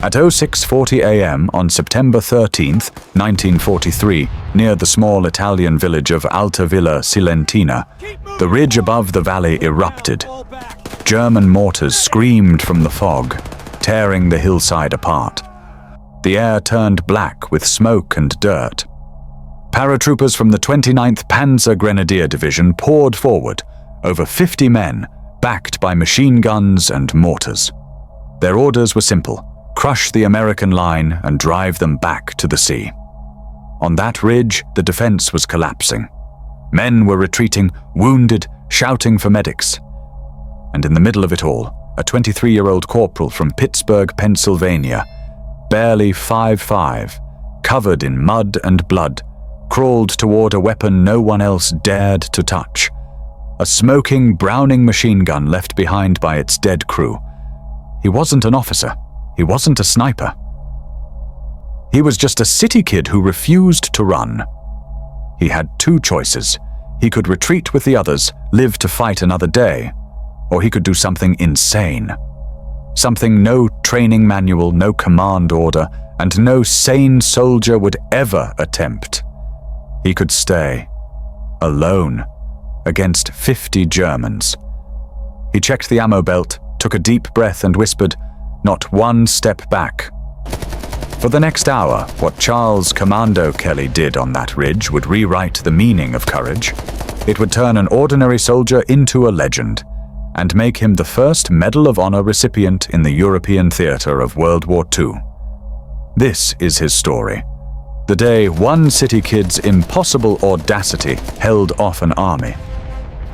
At 06:40 a.m. on September 13, 1943, near the small Italian village of Altavilla Silentina, the ridge above the valley erupted. German mortars screamed from the fog, tearing the hillside apart. The air turned black with smoke and dirt. Paratroopers from the 29th Panzer Grenadier Division poured forward, over 50 men, backed by machine guns and mortars. Their orders were simple: crush the American line and drive them back to the sea. On that ridge, the defense was collapsing. Men were retreating, wounded, shouting for medics. And in the middle of it all, a 23-year-old corporal from Pittsburgh, Pennsylvania, barely 5'5", covered in mud and blood, crawled toward a weapon no one else dared to touch: a smoking Browning machine gun left behind by its dead crew. He wasn't an officer. He wasn't a sniper. He was just a city kid who refused to run. He had two choices. He could retreat with the others, live to fight another day, or he could do something insane. Something no training manual, no command order, and no sane soldier would ever attempt. He could stay, alone, against 50 Germans. He checked the ammo belt, took a deep breath and whispered, "Not one step back." For the next hour, what Charles Commando Kelly did on that ridge would rewrite the meaning of courage. It would turn an ordinary soldier into a legend, and make him the first Medal of Honor recipient in the European theater of World War II. This is his story. The day one city kid's impossible audacity held off an army.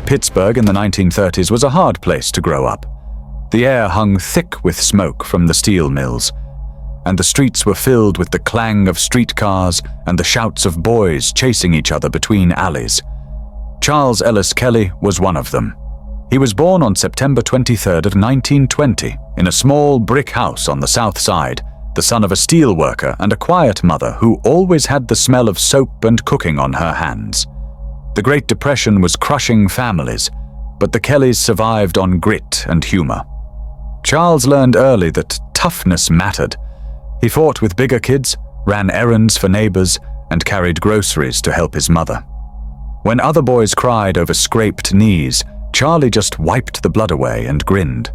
Pittsburgh in the 1930s was a hard place to grow up. The air hung thick with smoke from the steel mills, and the streets were filled with the clang of streetcars and the shouts of boys chasing each other between alleys. Charles Ellis Kelly was one of them. He was born on September 23rd of 1920 in a small brick house on the south side, the son of a steel worker and a quiet mother who always had the smell of soap and cooking on her hands. The Great Depression was crushing families, but the Kellys survived on grit and humor. Charles learned early that toughness mattered. He fought with bigger kids, ran errands for neighbors, and carried groceries to help his mother. When other boys cried over scraped knees, Charlie just wiped the blood away and grinned.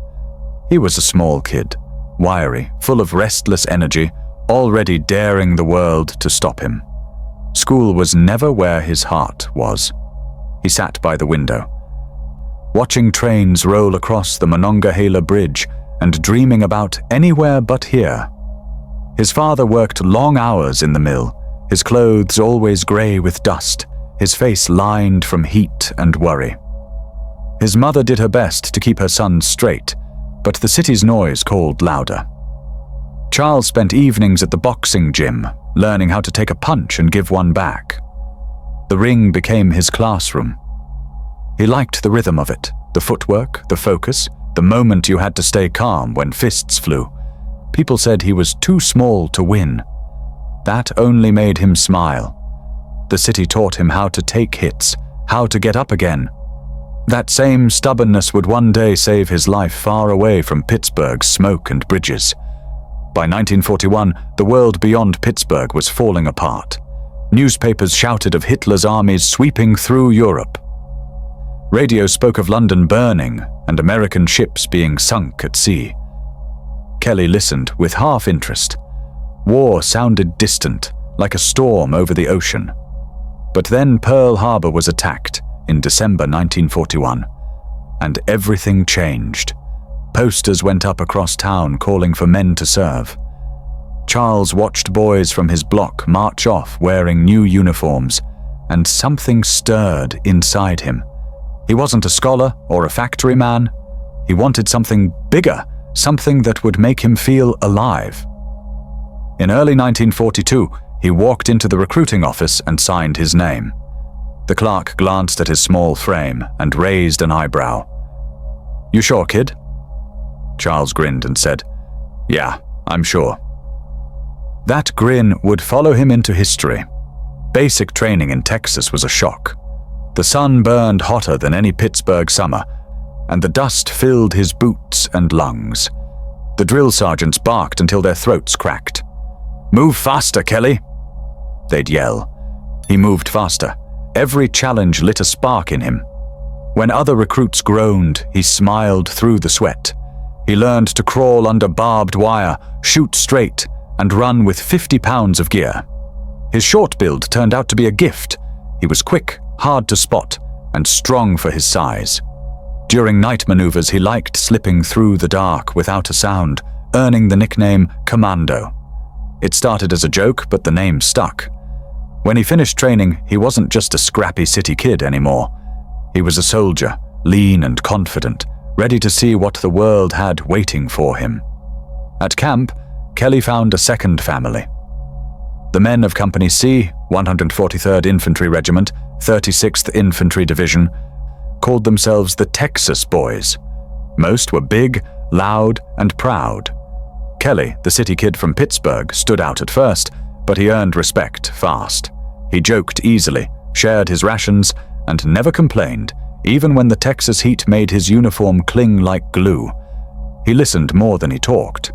He was a small kid, wiry, full of restless energy, already daring the world to stop him. School was never where his heart was. He sat by the window, watching trains roll across the Monongahela Bridge and dreaming about anywhere but here. His father worked long hours in the mill, his clothes always gray with dust, his face lined from heat and worry. His mother did her best to keep her son straight, but the city's noise called louder. Charles spent evenings at the boxing gym, learning how to take a punch and give one back. The ring became his classroom. He liked the rhythm of it, the footwork, the focus, the moment you had to stay calm when fists flew. People said he was too small to win. That only made him smile. The city taught him how to take hits, how to get up again. That same stubbornness would one day save his life far away from Pittsburgh's smoke and bridges. By 1941, the world beyond Pittsburgh was falling apart. Newspapers shouted of Hitler's armies sweeping through Europe. Radio spoke of London burning and American ships being sunk at sea. Kelly listened with half interest. War sounded distant, like a storm over the ocean. But then Pearl Harbor was attacked in December 1941, and everything changed. Posters went up across town calling for men to serve. Charles watched boys from his block march off wearing new uniforms, and something stirred inside him. He wasn't a scholar or a factory man. He wanted something bigger, something that would make him feel alive. In early 1942, he walked into the recruiting office and signed his name. The clerk glanced at his small frame and raised an eyebrow. "You sure, kid?" Charles grinned and said, "Yeah, I'm sure." That grin would follow him into history. Basic training in Texas was a shock. The sun burned hotter than any Pittsburgh summer, and the dust filled his boots and lungs. The drill sergeants barked until their throats cracked. "Move faster, Kelly!" They'd yell. He moved faster. Every challenge lit a spark in him. When other recruits groaned, he smiled through the sweat. He learned to crawl under barbed wire, shoot straight, and run with 50 pounds of gear. His short build turned out to be a gift. He was quick, hard to spot, and strong for his size. During night maneuvers, he liked slipping through the dark without a sound, earning the nickname Commando. It started as a joke, but the name stuck. When he finished training, he wasn't just a scrappy city kid anymore. He was a soldier, lean and confident, ready to see what the world had waiting for him. At camp, Kelly found a second family. The men of Company C, 143rd Infantry Regiment, 36th Infantry Division, called themselves the Texas Boys. Most were big, loud, and proud. Kelly, the city kid from Pittsburgh, stood out at first, but he earned respect fast. He joked easily, shared his rations, and never complained, even when the Texas heat made his uniform cling like glue. He listened more than he talked.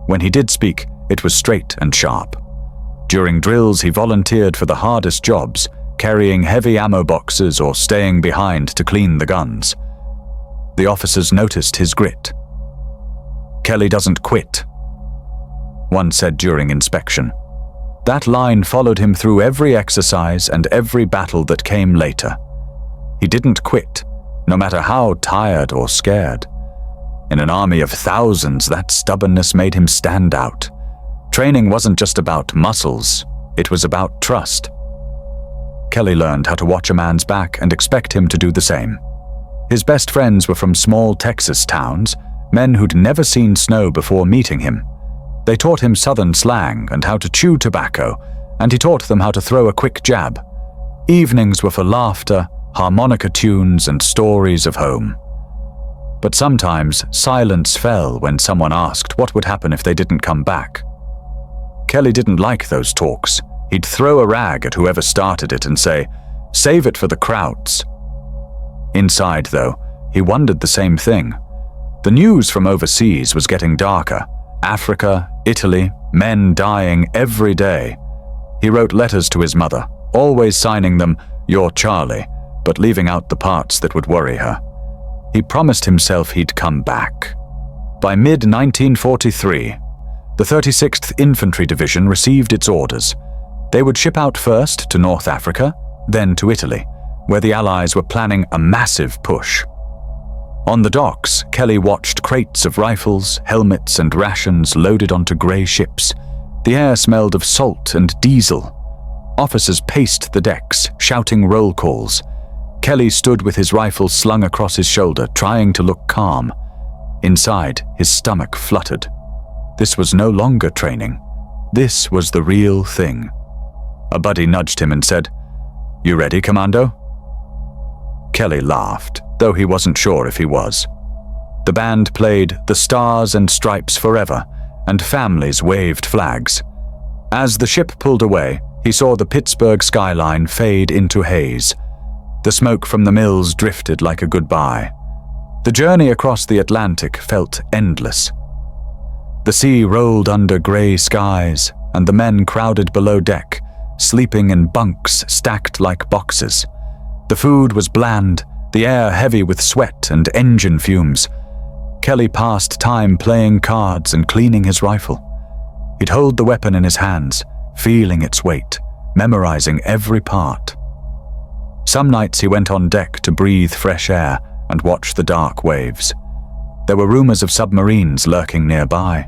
When he did speak, it was straight and sharp. During drills, he volunteered for the hardest jobs, carrying heavy ammo boxes or staying behind to clean the guns. The officers noticed his grit. "Kelly doesn't quit," one said during inspection. That line followed him through every exercise and every battle that came later. He didn't quit, no matter how tired or scared. In an army of thousands, that stubbornness made him stand out. Training wasn't just about muscles, it was about trust. Kelly learned how to watch a man's back and expect him to do the same. His best friends were from small Texas towns, men who'd never seen snow before meeting him. They taught him southern slang and how to chew tobacco, and he taught them how to throw a quick jab. Evenings were for laughter, harmonica tunes, and stories of home. But sometimes silence fell when someone asked what would happen if they didn't come back. Kelly didn't like those talks. He'd throw a rag at whoever started it and say, "Save it for the crowds." Inside, though, he wondered the same thing. The news from overseas was getting darker. Africa, Italy, men dying every day. He wrote letters to his mother, always signing them, "Your Charlie," but leaving out the parts that would worry her. He promised himself he'd come back. By mid-1943, the 36th Infantry Division received its orders. They would ship out first to North Africa, then to Italy, where the Allies were planning a massive push. On the docks, Kelly watched crates of rifles, helmets, and rations loaded onto grey ships. The air smelled of salt and diesel. Officers paced the decks, shouting roll calls. Kelly stood with his rifle slung across his shoulder, trying to look calm. Inside, his stomach fluttered. This was no longer training. This was the real thing. A buddy nudged him and said, "You ready, Commando?" Kelly laughed, though he wasn't sure if he was. The band played "The Stars and Stripes Forever," and families waved flags. As the ship pulled away, he saw the Pittsburgh skyline fade into haze. The smoke from the mills drifted like a goodbye. The journey across the Atlantic felt endless. The sea rolled under grey skies, and the men crowded below deck, sleeping in bunks stacked like boxes. The food was bland, the air heavy with sweat and engine fumes. Kelly passed time playing cards and cleaning his rifle. He'd hold the weapon in his hands, feeling its weight, memorizing every part. Some nights he went on deck to breathe fresh air and watch the dark waves. There were rumors of submarines lurking nearby.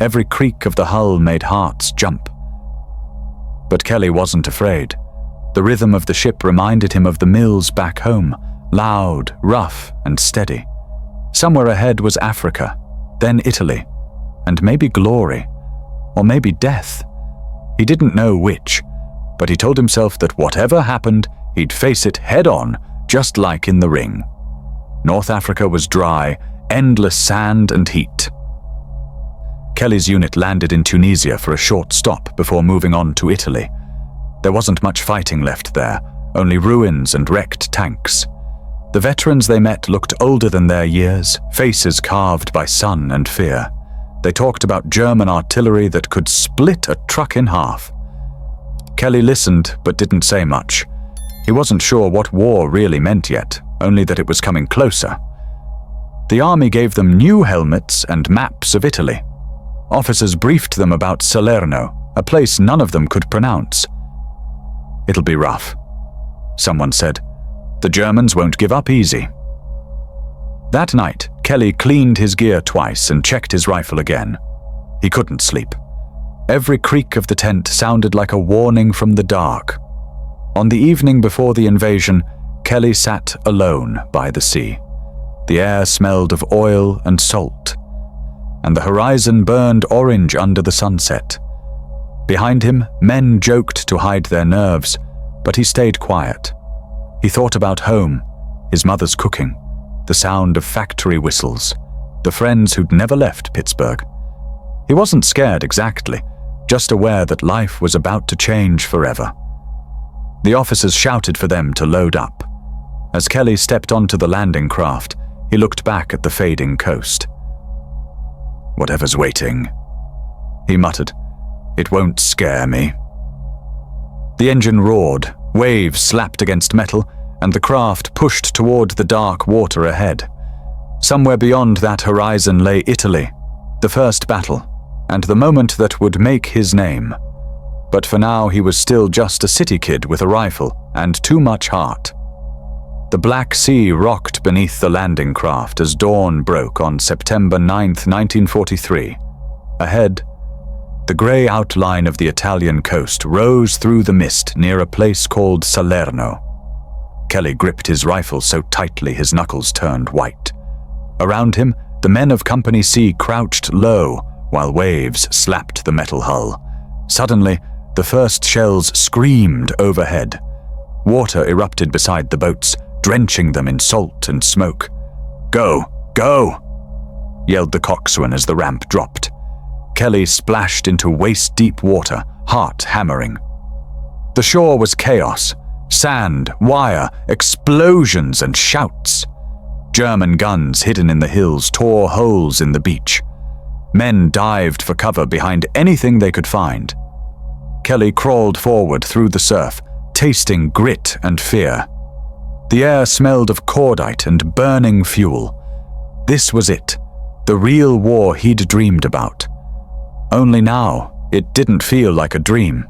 Every creak of the hull made hearts jump. But Kelly wasn't afraid. The rhythm of the ship reminded him of the mills back home, loud, rough, and steady. Somewhere ahead was Africa, then Italy, and maybe glory, or maybe death. He didn't know which, but he told himself that whatever happened, he'd face it head-on, just like in the ring. North Africa was dry, endless sand and heat. Kelly's unit landed in Tunisia for a short stop before moving on to Italy. There wasn't much fighting left there, only ruins and wrecked tanks. The veterans they met looked older than their years, faces carved by sun and fear. They talked about German artillery that could split a truck in half. Kelly listened but didn't say much. He wasn't sure what war really meant yet, only that it was coming closer. The army gave them new helmets and maps of Italy. Officers briefed them about Salerno, a place none of them could pronounce. "It'll be rough," someone said. "The Germans won't give up easy." That night, Kelly cleaned his gear twice and checked his rifle again. He couldn't sleep. Every creak of the tent sounded like a warning from the dark. On the evening before the invasion, Kelly sat alone by the sea. The air smelled of oil and salt, and the horizon burned orange under the sunset. Behind him, men joked to hide their nerves, but he stayed quiet. He thought about home, his mother's cooking, the sound of factory whistles, the friends who'd never left Pittsburgh. He wasn't scared exactly, just aware that life was about to change forever. The officers shouted for them to load up. As Kelly stepped onto the landing craft, he looked back at the fading coast. "Whatever's waiting," he muttered. "It won't scare me." The engine roared, waves slapped against metal, and the craft pushed toward the dark water ahead. Somewhere beyond that horizon lay Italy, the first battle, and the moment that would make his name. But for now he was still just a city kid with a rifle and too much heart. The Black Sea rocked beneath the landing craft as dawn broke on September 9th, 1943. Ahead, the grey outline of the Italian coast rose through the mist near a place called Salerno. Kelly gripped his rifle so tightly his knuckles turned white. Around him, the men of Company C crouched low while waves slapped the metal hull. Suddenly, the first shells screamed overhead. Water erupted beside the boats, drenching them in salt and smoke. "Go! Go!" yelled the coxswain as the ramp dropped. Kelly splashed into waist-deep water, heart hammering. The shore was chaos. Sand, wire, explosions and shouts. German guns hidden in the hills tore holes in the beach. Men dived for cover behind anything they could find. Kelly crawled forward through the surf, tasting grit and fear. The air smelled of cordite and burning fuel. This was it, the real war he'd dreamed about. Only now, it didn't feel like a dream.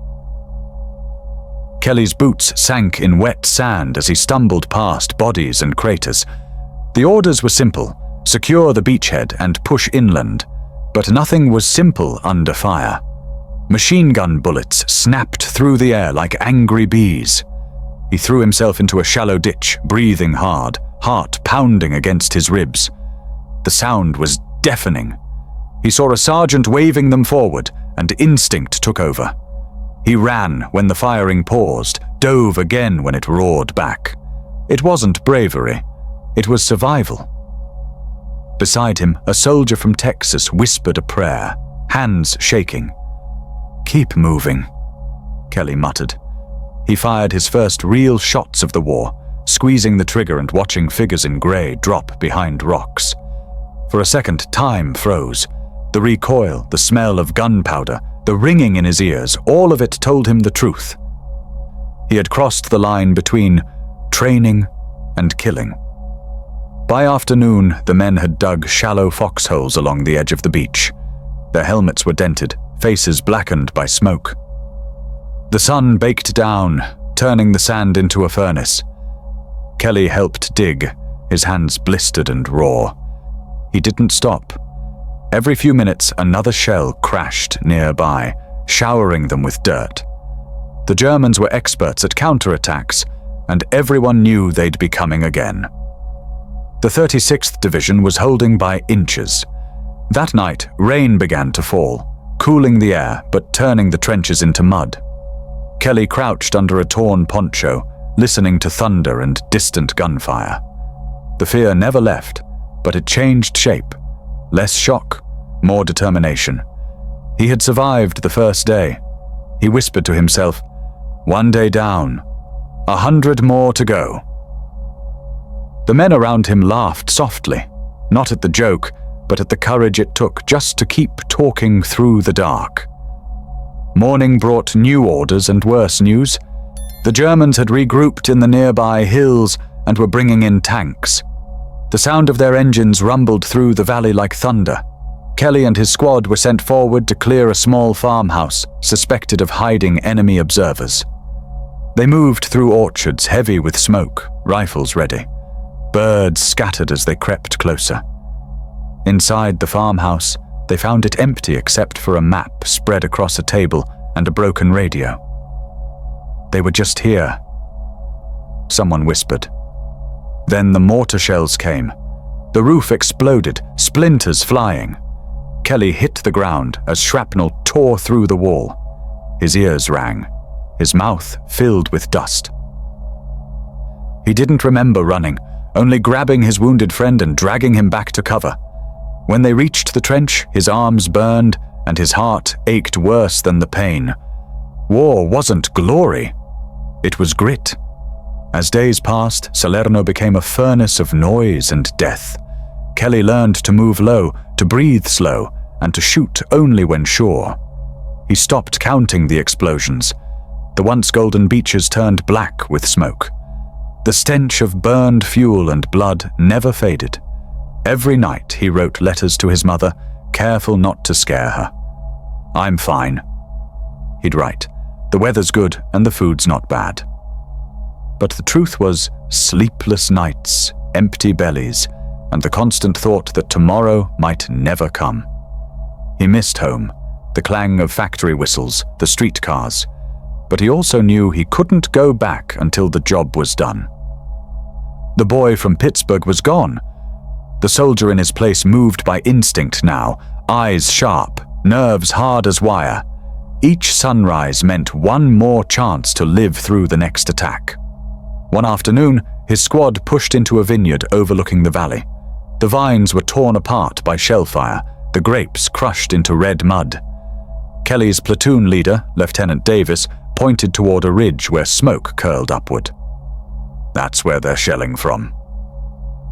Kelly's boots sank in wet sand as he stumbled past bodies and craters. The orders were simple: secure the beachhead and push inland. But nothing was simple under fire. Machine gun bullets snapped through the air like angry bees. He threw himself into a shallow ditch, breathing hard, heart pounding against his ribs. The sound was deafening. He saw a sergeant waving them forward, and instinct took over. He ran when the firing paused, dove again when it roared back. It wasn't bravery, it was survival. Beside him, a soldier from Texas whispered a prayer, hands shaking. "Keep moving," Kelly muttered. He fired his first real shots of the war, squeezing the trigger and watching figures in grey drop behind rocks. For a second, time froze. The recoil, the smell of gunpowder, the ringing in his ears, all of it told him the truth. He had crossed the line between training and killing. By afternoon, the men had dug shallow foxholes along the edge of the beach. Their helmets were dented, faces blackened by smoke. The sun baked down, turning the sand into a furnace. Kelly helped dig, his hands blistered and raw. He didn't stop. Every few minutes, another shell crashed nearby, showering them with dirt. The Germans were experts at counterattacks, and everyone knew they'd be coming again. The 36th Division was holding by inches. That night, rain began to fall, cooling the air but turning the trenches into mud. Kelly crouched under a torn poncho, listening to thunder and distant gunfire. The fear never left, but it changed shape. Less shock, more determination. He had survived the first day. He whispered to himself, "One day down, 100 more to go." The men around him laughed softly, not at the joke, but at the courage it took just to keep talking through the dark. Morning brought new orders and worse news. The Germans had regrouped in the nearby hills and were bringing in tanks. The sound of their engines rumbled through the valley like thunder. Kelly and his squad were sent forward to clear a small farmhouse suspected of hiding enemy observers. They moved through orchards heavy with smoke, rifles ready. Birds scattered as they crept closer. Inside the farmhouse, they found it empty except for a map spread across a table and a broken radio. They were just here. Someone whispered. Then the mortar shells came. The roof exploded, splinters flying. Kelly hit the ground as shrapnel tore through the wall. His ears rang, his mouth filled with dust. He didn't remember running, only grabbing his wounded friend and dragging him back to cover. When they reached the trench, his arms burned and his heart ached worse than the pain. War wasn't glory. It was grit. As days passed, Salerno became a furnace of noise and death. Kelly learned to move low, to breathe slow, and to shoot only when sure. He stopped counting the explosions. The once golden beaches turned black with smoke. The stench of burned fuel and blood never faded. Every night he wrote letters to his mother, careful not to scare her. "I'm fine," he'd write. "The weather's good and the food's not bad." But the truth was sleepless nights, empty bellies, and the constant thought that tomorrow might never come. He missed home, the clang of factory whistles, the streetcars, but he also knew he couldn't go back until the job was done. The boy from Pittsburgh was gone. The soldier in his place moved by instinct now, eyes sharp, nerves hard as wire. Each sunrise meant one more chance to live through the next attack. One afternoon, his squad pushed into a vineyard overlooking the valley. The vines were torn apart by shellfire, the grapes crushed into red mud. Kelly's platoon leader, Lieutenant Davis, pointed toward a ridge where smoke curled upward. "That's where they're shelling from,"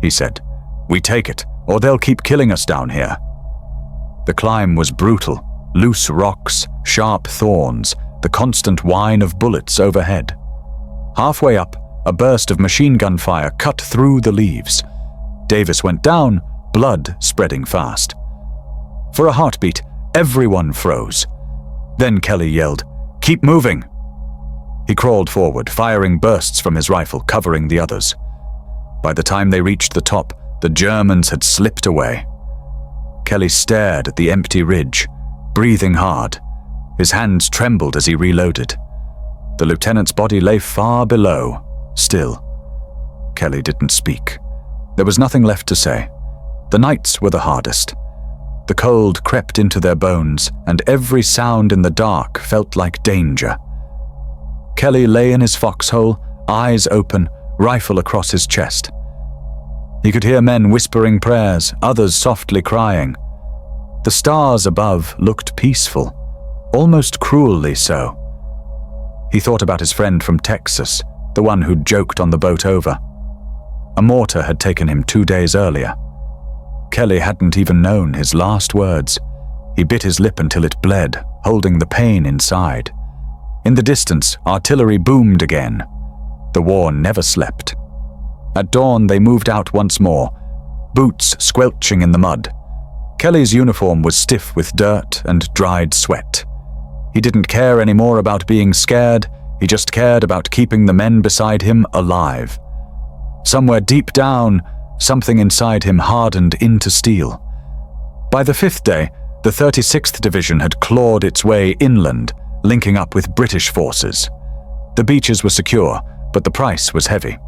he said. "We take it, or they'll keep killing us down here." The climb was brutal, loose rocks, sharp thorns, the constant whine of bullets overhead. Halfway up, a burst of machine gun fire cut through the leaves. Davis went down, blood spreading fast. For a heartbeat, everyone froze. Then Kelly yelled, "Keep moving!" He crawled forward, firing bursts from his rifle, covering the others. By the time they reached the top, the Germans had slipped away. Kelly stared at the empty ridge, breathing hard. His hands trembled as he reloaded. The lieutenant's body lay far below, still. Kelly didn't speak. There was nothing left to say. The nights were the hardest. The cold crept into their bones, and every sound in the dark felt like danger. Kelly lay in his foxhole, eyes open, rifle across his chest. He could hear men whispering prayers, others softly crying. The stars above looked peaceful, almost cruelly so. He thought about his friend from Texas, the one who'd joked on the boat over. A mortar had taken him 2 days earlier. Kelly hadn't even known his last words. He bit his lip until it bled, holding the pain inside. In the distance, artillery boomed again. The war never slept. At dawn, they moved out once more, boots squelching in the mud. Kelly's uniform was stiff with dirt and dried sweat. He didn't care anymore about being scared, he just cared about keeping the men beside him alive. Somewhere deep down, something inside him hardened into steel. By the 5th day, the 36th Division had clawed its way inland, linking up with British forces. The beaches were secure, but the price was heavy.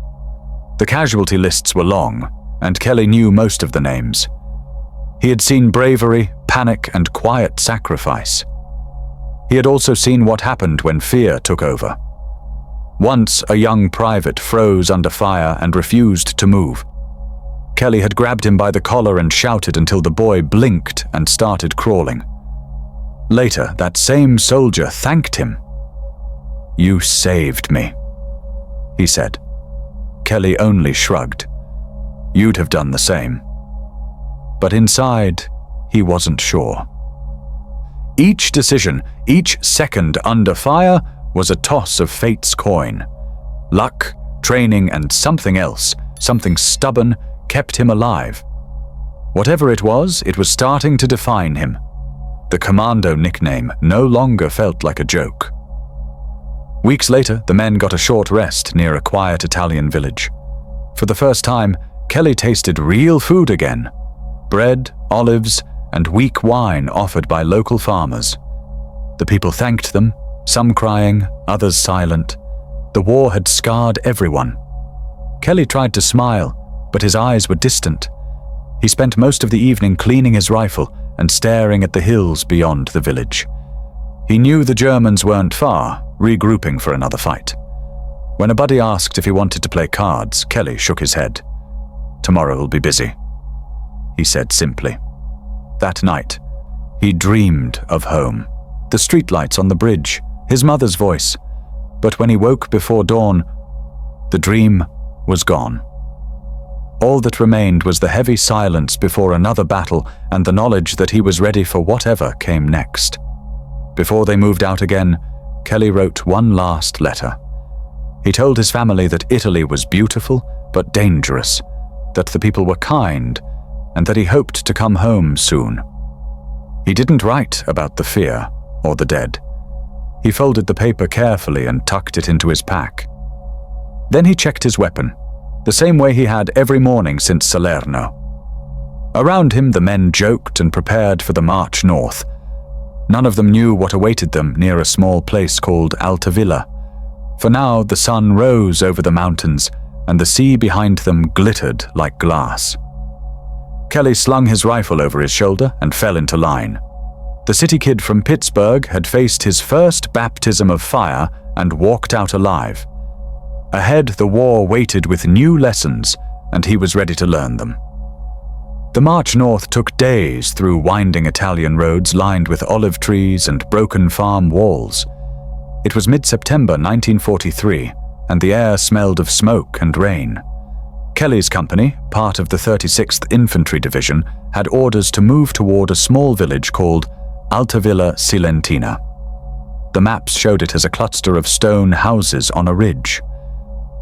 The casualty lists were long, and Kelly knew most of the names. He had seen bravery, panic, and quiet sacrifice. He had also seen what happened when fear took over. Once, a young private froze under fire and refused to move. Kelly had grabbed him by the collar and shouted until the boy blinked and started crawling. Later, that same soldier thanked him. "You saved me," he said. Kelly only shrugged. "You'd have done the same." but inside, he wasn't sure. Each decision, each second under fire, was a toss of fate's coin. Luck, training, and something else, something stubborn, kept him alive. Whatever it was starting to define him. The Commando nickname no longer felt like a joke. Weeks later, the men got a short rest near a quiet Italian village. For the first time, Kelly tasted real food again. Bread, olives, and weak wine offered by local farmers. The people thanked them, some crying, others silent. The war had scarred everyone. Kelly tried to smile, but his eyes were distant. He spent most of the evening cleaning his rifle and staring at the hills beyond the village. He knew the Germans weren't far, regrouping for another fight. When a buddy asked if he wanted to play cards, Kelly shook his head. "Tomorrow will be busy," he said simply. That night, he dreamed of home. The streetlights on the bridge, his mother's voice. But when he woke before dawn, the dream was gone. All that remained was the heavy silence before another battle and the knowledge that he was ready for whatever came next. Before they moved out again, Kelly wrote one last letter. He told his family that Italy was beautiful but dangerous, that the people were kind, and that he hoped to come home soon. He didn't write about the fear or the dead. He folded the paper carefully and tucked it into his pack. Then he checked his weapon, the same way he had every morning since Salerno. Around him, the men joked and prepared for the march north. None of them knew what awaited them near a small place called Altavilla. For now, the sun rose over the mountains, and the sea behind them glittered like glass. Kelly slung his rifle over his shoulder and fell into line. The city kid from Pittsburgh had faced his first baptism of fire and walked out alive. Ahead, the war waited with new lessons, and he was ready to learn them. The march north took days through winding Italian roads lined with olive trees and broken farm walls. It was mid-September 1943, and the air smelled of smoke and rain. Kelly's company, part of the 36th Infantry Division, had orders to move toward a small village called Altavilla Silentina. The maps showed it as a cluster of stone houses on a ridge.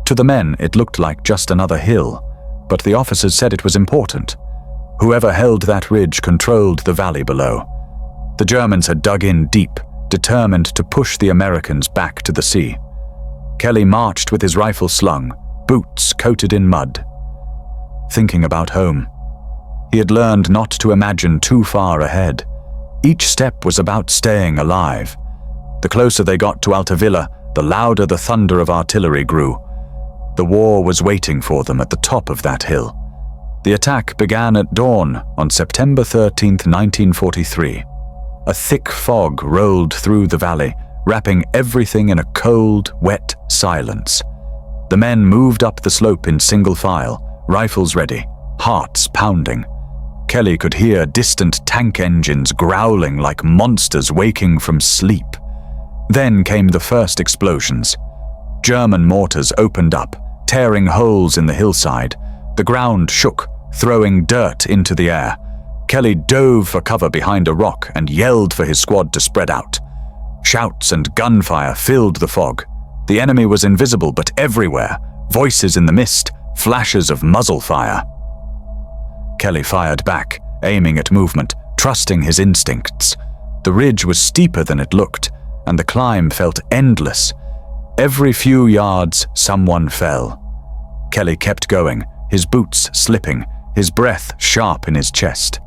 To the men, it looked like just another hill, but the officers said it was important. Whoever held that ridge controlled the valley below. The Germans had dug in deep, determined to push the Americans back to the sea. Kelly marched with his rifle slung, boots coated in mud. Thinking about home. He had learned not to imagine too far ahead. Each step was about staying alive. The closer they got to Altavilla, the louder the thunder of artillery grew. The war was waiting for them at the top of that hill. The attack began at dawn on September 13, 1943. A thick fog rolled through the valley, wrapping everything in a cold, wet silence. The men moved up the slope in single file, rifles ready, hearts pounding. Kelly could hear distant tank engines growling like monsters waking from sleep. Then came the first explosions. German mortars opened up, tearing holes in the hillside. The ground shook, throwing dirt into the air. Kelly dove for cover behind a rock and yelled for his squad to spread out. Shouts and gunfire filled the fog. The enemy was invisible but everywhere, voices in the mist, flashes of muzzle fire. Kelly fired back, aiming at movement, trusting his instincts. The ridge was steeper than it looked, and the climb felt endless. Every few yards, someone fell. Kelly kept going, his boots slipping, his breath sharp in his chest.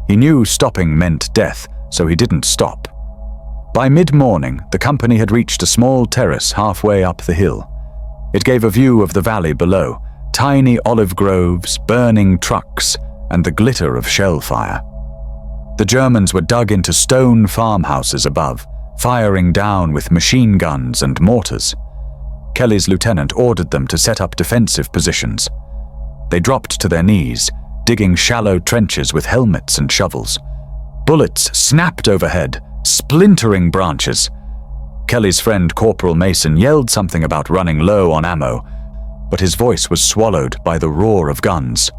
He knew stopping meant death, so he didn't stop. By mid-morning, the company had reached a small terrace halfway up the hill. It gave a view of the valley below, tiny olive groves, burning trucks, and the glitter of shell fire. The Germans were dug into stone farmhouses above, firing down with machine guns and mortars. Kelly's lieutenant ordered them to set up defensive positions. They dropped to their knees, digging shallow trenches with helmets and shovels. Bullets snapped overhead, splintering branches. Kelly's friend Corporal Mason yelled something about running low on ammo, but his voice was swallowed by the roar of guns.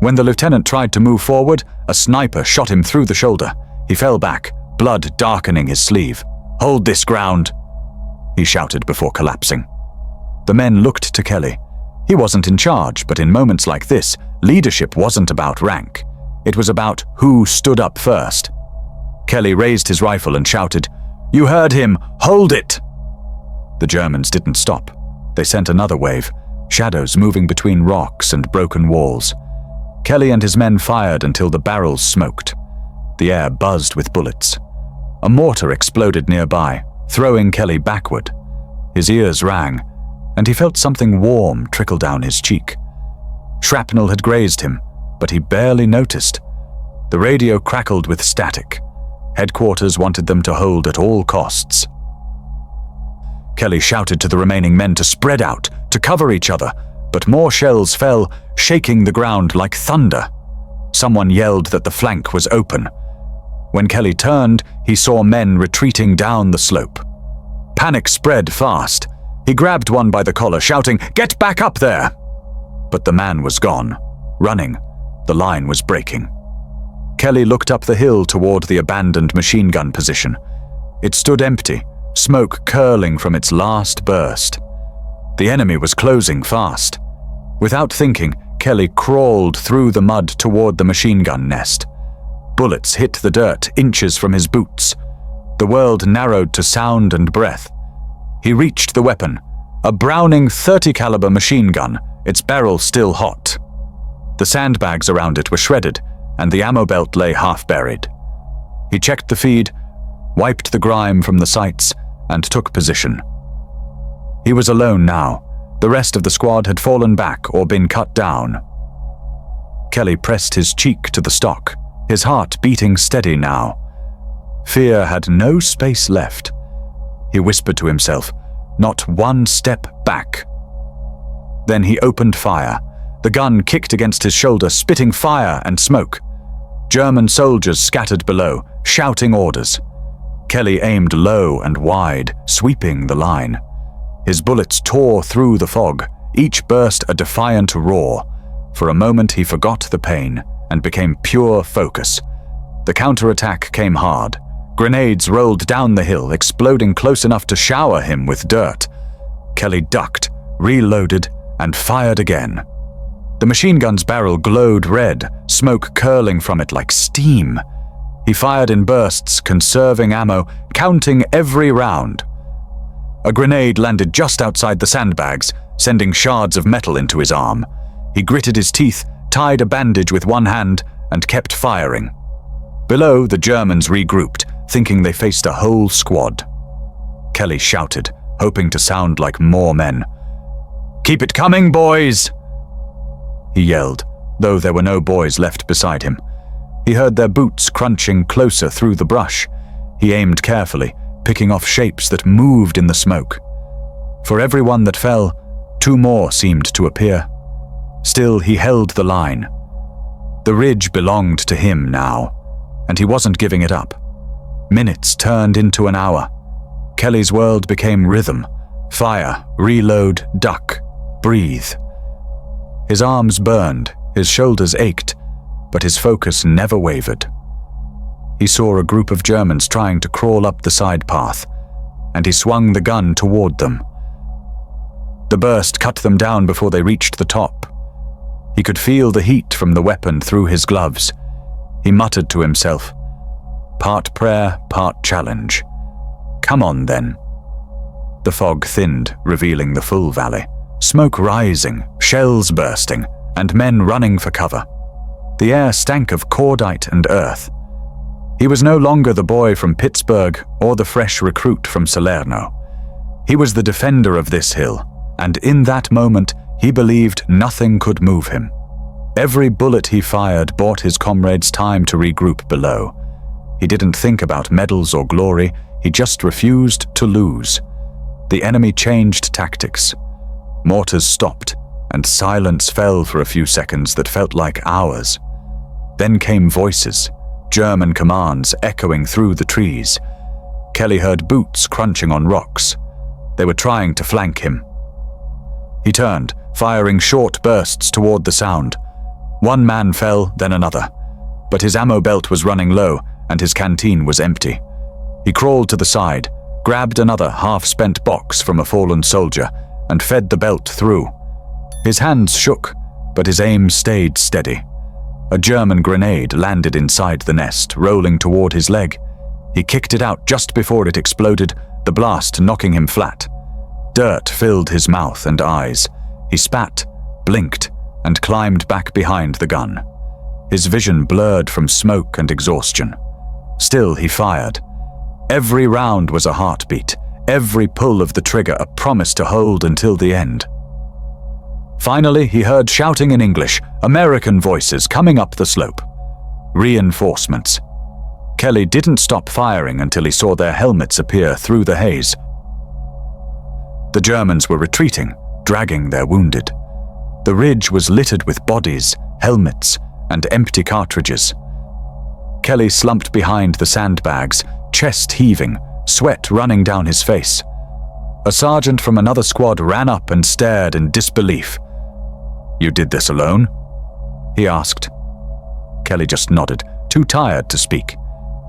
When the lieutenant tried to move forward, a sniper shot him through the shoulder. He fell back, blood darkening his sleeve. "Hold this ground," he shouted before collapsing. The men looked to Kelly. He wasn't in charge, but in moments like this, leadership wasn't about rank. It was about who stood up first. Kelly raised his rifle and shouted, "You heard him! Hold it!" The Germans didn't stop. They sent another wave, shadows moving between rocks and broken walls. Kelly and his men fired until the barrels smoked. The air buzzed with bullets. A mortar exploded nearby, throwing Kelly backward. His ears rang, and he felt something warm trickle down his cheek. Shrapnel had grazed him, but he barely noticed. The radio crackled with static. Headquarters wanted them to hold at all costs. Kelly shouted to the remaining men to spread out, to cover each other, but more shells fell, shaking the ground like thunder. Someone yelled that the flank was open. When Kelly turned, he saw men retreating down the slope. Panic spread fast. He grabbed one by the collar, shouting, "Get back up there!" But the man was gone, running. The line was breaking. Kelly looked up the hill toward the abandoned machine gun position. It stood empty, smoke curling from its last burst. The enemy was closing fast. Without thinking, Kelly crawled through the mud toward the machine gun nest. Bullets hit the dirt inches from his boots. The world narrowed to sound and breath. He reached the weapon, a Browning .30 caliber machine gun, its barrel still hot. The sandbags around it were shredded, and the ammo belt lay half buried. He checked the feed, wiped the grime from the sights, and took position. He was alone now. The rest of the squad had fallen back or been cut down. Kelly pressed his cheek to the stock, his heart beating steady now. Fear had no space left. He whispered to himself, "Not one step back." Then he opened fire. The gun kicked against his shoulder, spitting fire and smoke. German soldiers scattered below, shouting orders. Kelly aimed low and wide, sweeping the line. His bullets tore through the fog, each burst a defiant roar. For a moment he forgot the pain and became pure focus. The counterattack came hard. Grenades rolled down the hill, exploding close enough to shower him with dirt. Kelly ducked, reloaded, and fired again. The machine gun's barrel glowed red, smoke curling from it like steam. He fired in bursts, conserving ammo, counting every round. A grenade landed just outside the sandbags, sending shards of metal into his arm. He gritted his teeth, tied a bandage with one hand, and kept firing. Below, the Germans regrouped, thinking they faced a whole squad. Kelly shouted, hoping to sound like more men. "Keep it coming, boys!" He yelled, though there were no boys left beside him. He heard their boots crunching closer through the brush. He aimed carefully, picking off shapes that moved in the smoke. For every one that fell, two more seemed to appear. Still, he held the line. The ridge belonged to him now, and he wasn't giving it up. Minutes turned into an hour. Kelly's world became rhythm. Fire, reload, duck, breathe. His arms burned, his shoulders ached, but his focus never wavered. He saw a group of Germans trying to crawl up the side path, and he swung the gun toward them. The burst cut them down before they reached the top. He could feel the heat from the weapon through his gloves. He muttered to himself, part prayer, part challenge. Come on, then. The fog thinned, revealing the full valley. Smoke rising, shells bursting, and men running for cover. The air stank of cordite and earth. He was no longer the boy from Pittsburgh or the fresh recruit from Salerno. He was the defender of this hill, and in that moment he believed nothing could move him. Every bullet he fired bought his comrades time to regroup below. He didn't think about medals or glory, he just refused to lose. The enemy changed tactics. Mortars stopped, and silence fell for a few seconds that felt like hours. Then came voices, German commands echoing through the trees. Kelly heard boots crunching on rocks. They were trying to flank him. He turned, firing short bursts toward the sound. One man fell, then another. But his ammo belt was running low, and his canteen was empty. He crawled to the side, grabbed another half-spent box from a fallen soldier, and fed the belt through. His hands shook, but his aim stayed steady. A German grenade landed inside the nest, rolling toward his leg. He kicked it out just before it exploded, the blast knocking him flat. Dirt filled his mouth and eyes. He spat, blinked, and climbed back behind the gun. His vision blurred from smoke and exhaustion. Still he fired. Every round was a heartbeat, every pull of the trigger a promise to hold until the end. Finally, he heard shouting in English, American voices coming up the slope. Reinforcements. Kelly didn't stop firing until he saw their helmets appear through the haze. The Germans were retreating, dragging their wounded. The ridge was littered with bodies, helmets, and empty cartridges. Kelly slumped behind the sandbags, chest heaving, sweat running down his face. A sergeant from another squad ran up and stared in disbelief. "You did this alone?" he asked. Kelly just nodded, too tired to speak.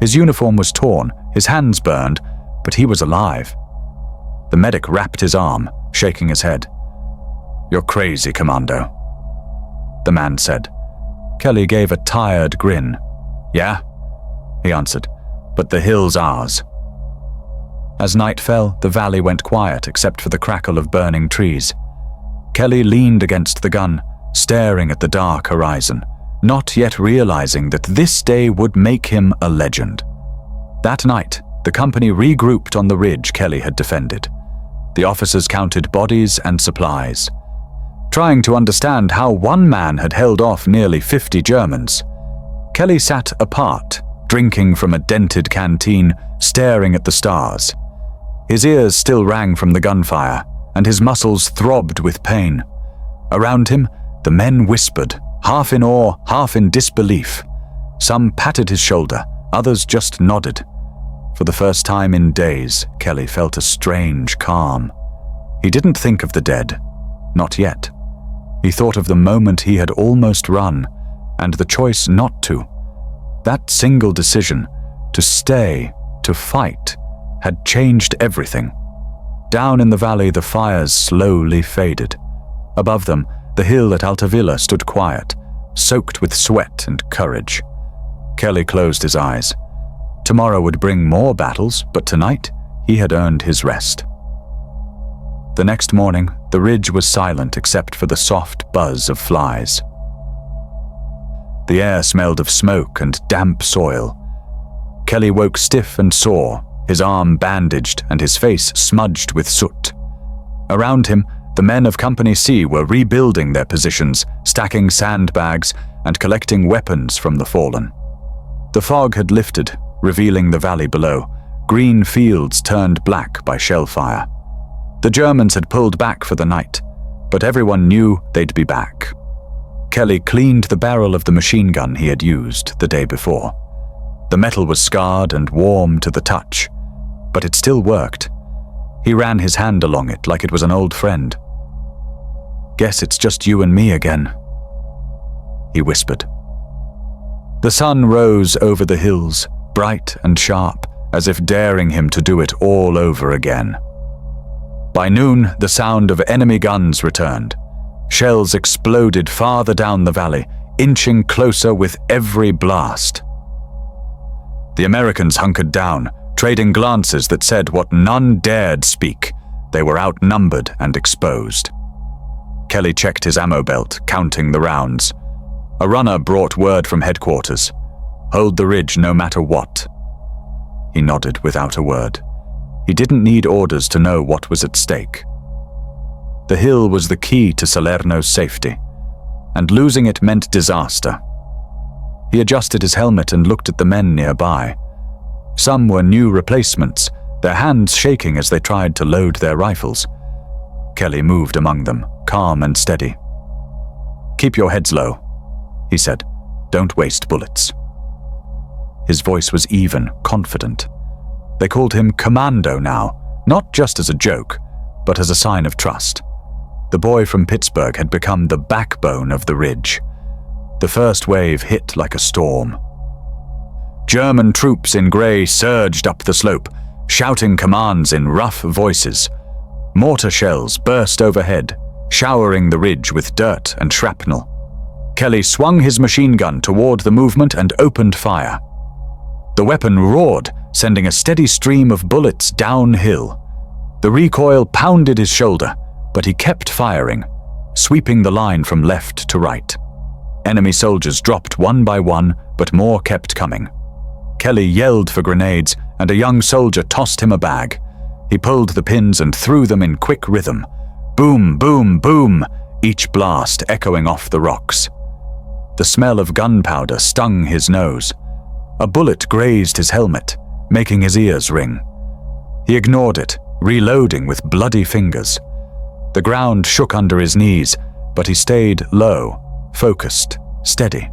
His uniform was torn, his hands burned, but he was alive. The medic wrapped his arm, shaking his head. "You're crazy, Commando," the man said. Kelly gave a tired grin. "Yeah?" he answered, "but the hill's ours." As night fell, the valley went quiet except for the crackle of burning trees. Kelly leaned against the gun, staring at the dark horizon, not yet realizing that this day would make him a legend. That night, the company regrouped on the ridge Kelly had defended. The officers counted bodies and supplies, trying to understand how one man had held off nearly 50 Germans. Kelly sat apart, drinking from a dented canteen, staring at the stars. His ears still rang from the gunfire, and his muscles throbbed with pain. Around him, the men whispered, half in awe, half in disbelief. Some patted his shoulder, others just nodded. For the first time in days, Kelly felt a strange calm. He didn't think of the dead, not yet. He thought of the moment he had almost run, and the choice not to. That single decision, to stay, to fight, had changed everything. Down in the valley, the fires slowly faded. Above them, the hill at Altavilla stood quiet, soaked with sweat and courage. Kelly closed his eyes. Tomorrow would bring more battles, but tonight he had earned his rest. The next morning, the ridge was silent except for the soft buzz of flies. The air smelled of smoke and damp soil. Kelly woke stiff and sore, his arm bandaged and his face smudged with soot. Around him, the men of Company C were rebuilding their positions, stacking sandbags and collecting weapons from the fallen. The fog had lifted, revealing the valley below. Green fields turned black by shell fire. The Germans had pulled back for the night, but everyone knew they'd be back. Kelly cleaned the barrel of the machine gun he had used the day before. The metal was scarred and warm to the touch, but it still worked. He ran his hand along it like it was an old friend. "Guess it's just you and me again," he whispered. The sun rose over the hills, bright and sharp, as if daring him to do it all over again. By noon, the sound of enemy guns returned. Shells exploded farther down the valley, inching closer with every blast. The Americans hunkered down, trading glances that said what none dared speak. They were outnumbered and exposed. Kelly checked his ammo belt, counting the rounds. A runner brought word from headquarters. "Hold the ridge no matter what." He nodded without a word. He didn't need orders to know what was at stake. The hill was the key to Salerno's safety, and losing it meant disaster. He adjusted his helmet and looked at the men nearby. Some were new replacements, their hands shaking as they tried to load their rifles. Kelly moved among them, calm and steady. "Keep your heads low," he said. "Don't waste bullets." His voice was even, confident. They called him Commando now, not just as a joke, but as a sign of trust. The boy from Pittsburgh had become the backbone of the ridge. The first wave hit like a storm. German troops in grey surged up the slope, shouting commands in rough voices. Mortar shells burst overhead, showering the ridge with dirt and shrapnel. Kelly swung his machine gun toward the movement and opened fire. The weapon roared, sending a steady stream of bullets downhill. The recoil pounded his shoulder, but he kept firing, sweeping the line from left to right. Enemy soldiers dropped one by one, but more kept coming. Kelly yelled for grenades, and a young soldier tossed him a bag. He pulled the pins and threw them in quick rhythm. Boom, boom, boom, each blast echoing off the rocks. The smell of gunpowder stung his nose. A bullet grazed his helmet, making his ears ring. He ignored it, reloading with bloody fingers. The ground shook under his knees, but he stayed low, focused, steady.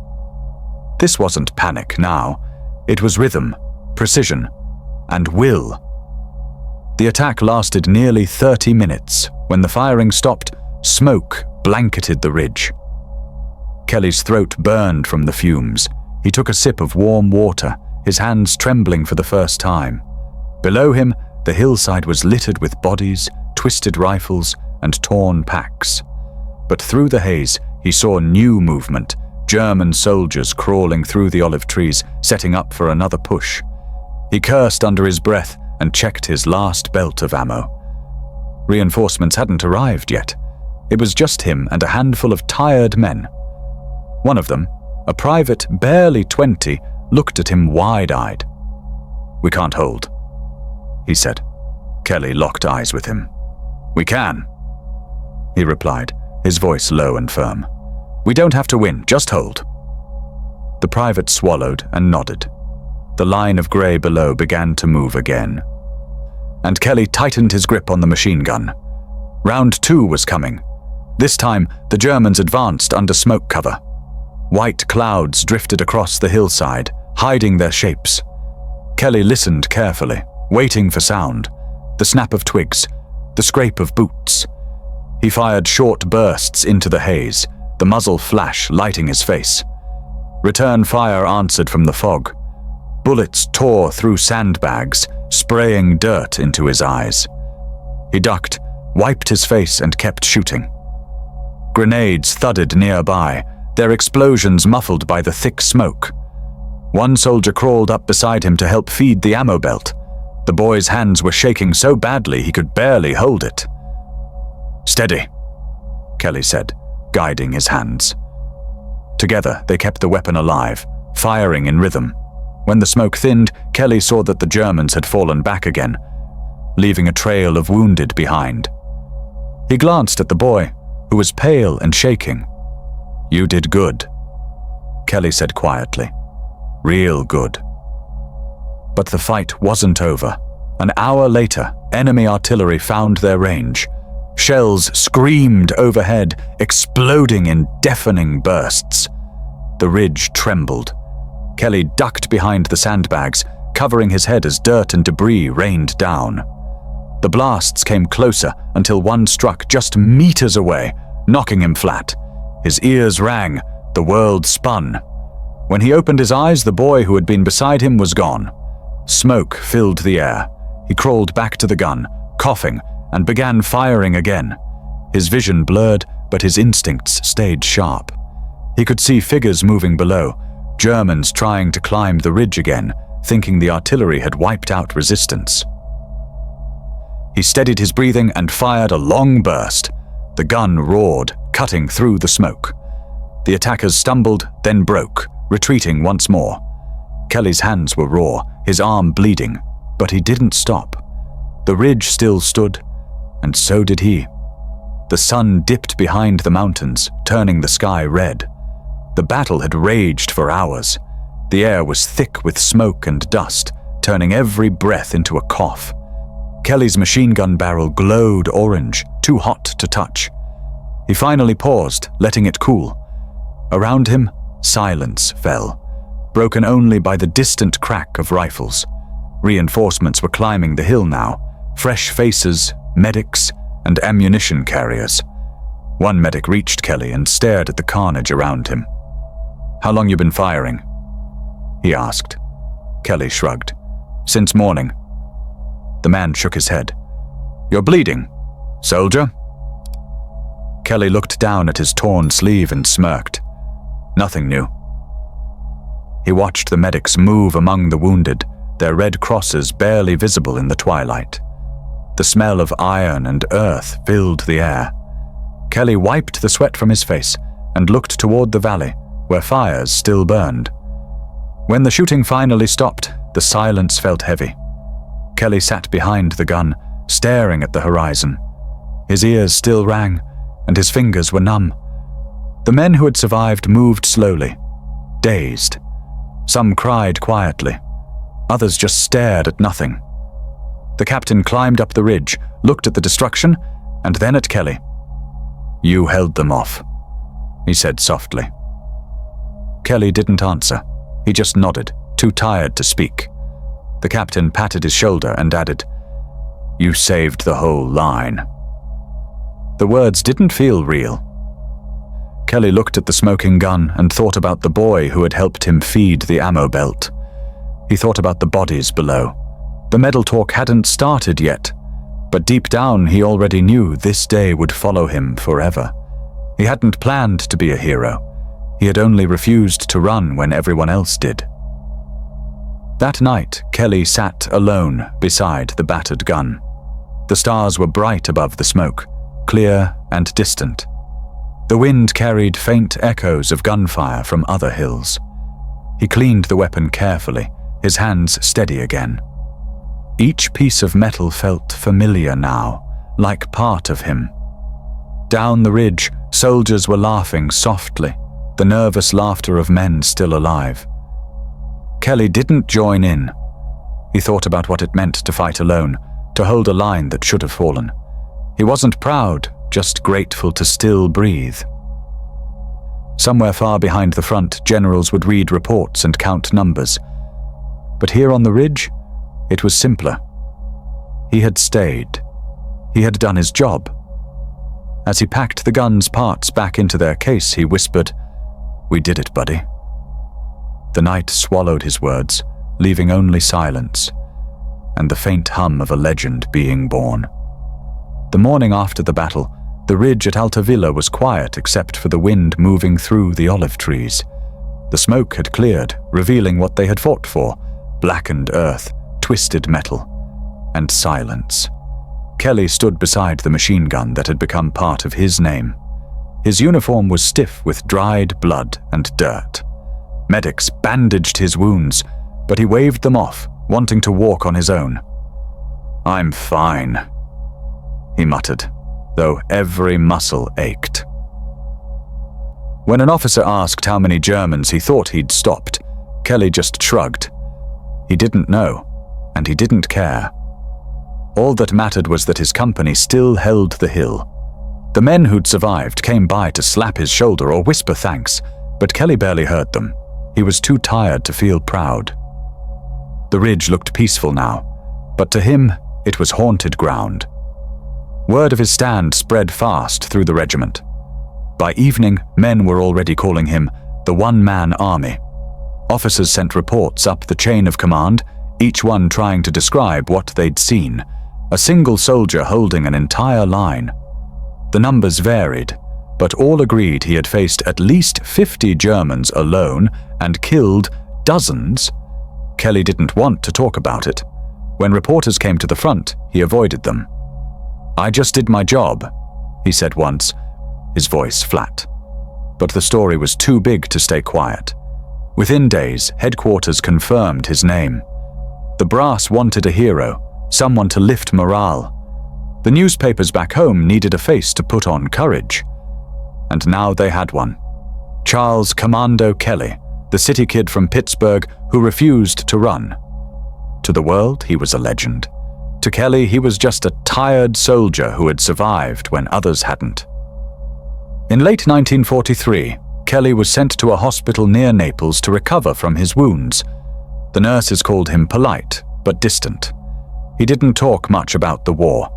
This wasn't panic now. It was rhythm, precision, and will. The attack lasted nearly 30 minutes. When the firing stopped, smoke blanketed the ridge. Kelly's throat burned from the fumes. He took a sip of warm water, his hands trembling for the first time. Below him, the hillside was littered with bodies, twisted rifles, and torn packs. But through the haze, he saw new movement, German soldiers crawling through the olive trees, setting up for another push. He cursed under his breath and checked his last belt of ammo. Reinforcements hadn't arrived yet. It was just him and a handful of tired men. One of them, a private barely 20, looked at him wide-eyed. "We can't hold," he said. Kelly locked eyes with him. "We can," he replied, his voice low and firm. "We don't have to win, just hold." The private swallowed and nodded. The line of grey below began to move again. And Kelly tightened his grip on the machine gun. Round 2 was coming. This time, the Germans advanced under smoke cover. White clouds drifted across the hillside, hiding their shapes. Kelly listened carefully, waiting for sound, the snap of twigs, the scrape of boots. He fired short bursts into the haze, the muzzle flash lighting his face. Return fire answered from the fog. Bullets tore through sandbags, spraying dirt into his eyes. He ducked, wiped his face, and kept shooting. Grenades thudded nearby, their explosions muffled by the thick smoke. One soldier crawled up beside him to help feed the ammo belt. The boy's hands were shaking so badly he could barely hold it. "Steady," Kelly said, guiding his hands. Together, they kept the weapon alive, firing in rhythm. When the smoke thinned, Kelly saw that the Germans had fallen back again, leaving a trail of wounded behind. He glanced at the boy, who was pale and shaking. "You did good," Kelly said quietly. "Real good." But the fight wasn't over. An hour later, enemy artillery found their range. Shells screamed overhead, exploding in deafening bursts. The ridge trembled. Kelly ducked behind the sandbags, covering his head as dirt and debris rained down. The blasts came closer until one struck just meters away, knocking him flat. His ears rang, the world spun. When he opened his eyes, the boy who had been beside him was gone. Smoke filled the air. He crawled back to the gun, coughing, and began firing again. His vision blurred, but his instincts stayed sharp. He could see figures moving below, Germans trying to climb the ridge again, thinking the artillery had wiped out resistance. He steadied his breathing and fired a long burst. The gun roared, cutting through the smoke. The attackers stumbled, then broke, retreating once more. Kelly's hands were raw, his arm bleeding, but he didn't stop. The ridge still stood, and so did he. The sun dipped behind the mountains, turning the sky red. The battle had raged for hours. The air was thick with smoke and dust, turning every breath into a cough. Kelly's machine gun barrel glowed orange, too hot to touch. He finally paused, letting it cool. Around him, silence fell, broken only by the distant crack of rifles. Reinforcements were climbing the hill now, fresh faces, medics, and ammunition carriers. One medic reached Kelly and stared at the carnage around him. "How long you been firing?" he asked. Kelly shrugged. "Since morning." The man shook his head. "You're bleeding. Soldier?" Kelly looked down at his torn sleeve and smirked. Nothing new. He watched the medics move among the wounded, their red crosses barely visible in the twilight. The smell of iron and earth filled the air. Kelly wiped the sweat from his face and looked toward the valley, where fires still burned. When the shooting finally stopped, the silence felt heavy. Kelly sat behind the gun, staring at the horizon. His ears still rang, and his fingers were numb. The men who had survived moved slowly, dazed. Some cried quietly. Others just stared at nothing. The captain climbed up the ridge, looked at the destruction, and then at Kelly. "You held them off," he said softly. Kelly didn't answer. He just nodded, too tired to speak. The captain patted his shoulder and added, "You saved the whole line." The words didn't feel real. Kelly looked at the smoking gun and thought about the boy who had helped him feed the ammo belt. He thought about the bodies below. The medal talk hadn't started yet, but deep down he already knew this day would follow him forever. He hadn't planned to be a hero. He had only refused to run when everyone else did. That night, Kelly sat alone beside the battered gun. The stars were bright above the smoke, clear and distant. The wind carried faint echoes of gunfire from other hills. He cleaned the weapon carefully, his hands steady again. Each piece of metal felt familiar now, like part of him. Down the ridge, soldiers were laughing softly, the nervous laughter of men still alive. Kelly didn't join in. He thought about what it meant to fight alone, to hold a line that should have fallen. He wasn't proud, just grateful to still breathe. Somewhere far behind the front, generals would read reports and count numbers. But here on the ridge, it was simpler. He had stayed. He had done his job. As he packed the gun's parts back into their case, he whispered, "We did it, buddy." The night swallowed his words, leaving only silence, and the faint hum of a legend being born. The morning after the battle, the ridge at Altavilla was quiet except for the wind moving through the olive trees. The smoke had cleared, revealing what they had fought for: blackened earth, twisted metal, and silence. Kelly stood beside the machine gun that had become part of his name. His uniform was stiff with dried blood and dirt. Medics bandaged his wounds, but he waved them off, wanting to walk on his own. "I'm fine," he muttered, though every muscle ached. When an officer asked how many Germans he thought he'd stopped, Kelly just shrugged. He didn't know, and he didn't care. All that mattered was that his company still held the hill. The men who'd survived came by to slap his shoulder or whisper thanks, but Kelly barely heard them. He was too tired to feel proud. The ridge looked peaceful now, but to him, it was haunted ground. Word of his stand spread fast through the regiment. By evening, men were already calling him the one-man army. Officers sent reports up the chain of command, each one trying to describe what they'd seen. A single soldier holding an entire line. The numbers varied, but all agreed he had faced at least 50 Germans alone and killed dozens. Kelly didn't want to talk about it. When reporters came to the front, he avoided them. "I just did my job," he said once, his voice flat. But the story was too big to stay quiet. Within days, headquarters confirmed his name. The brass wanted a hero, someone to lift morale. The newspapers back home needed a face to put on courage. And now they had one. Charles Commando Kelly, the city kid from Pittsburgh who refused to run. To the world, he was a legend. To Kelly, he was just a tired soldier who had survived when others hadn't. In late 1943, Kelly was sent to a hospital near Naples to recover from his wounds. The nurses called him polite, but distant. He didn't talk much about the war.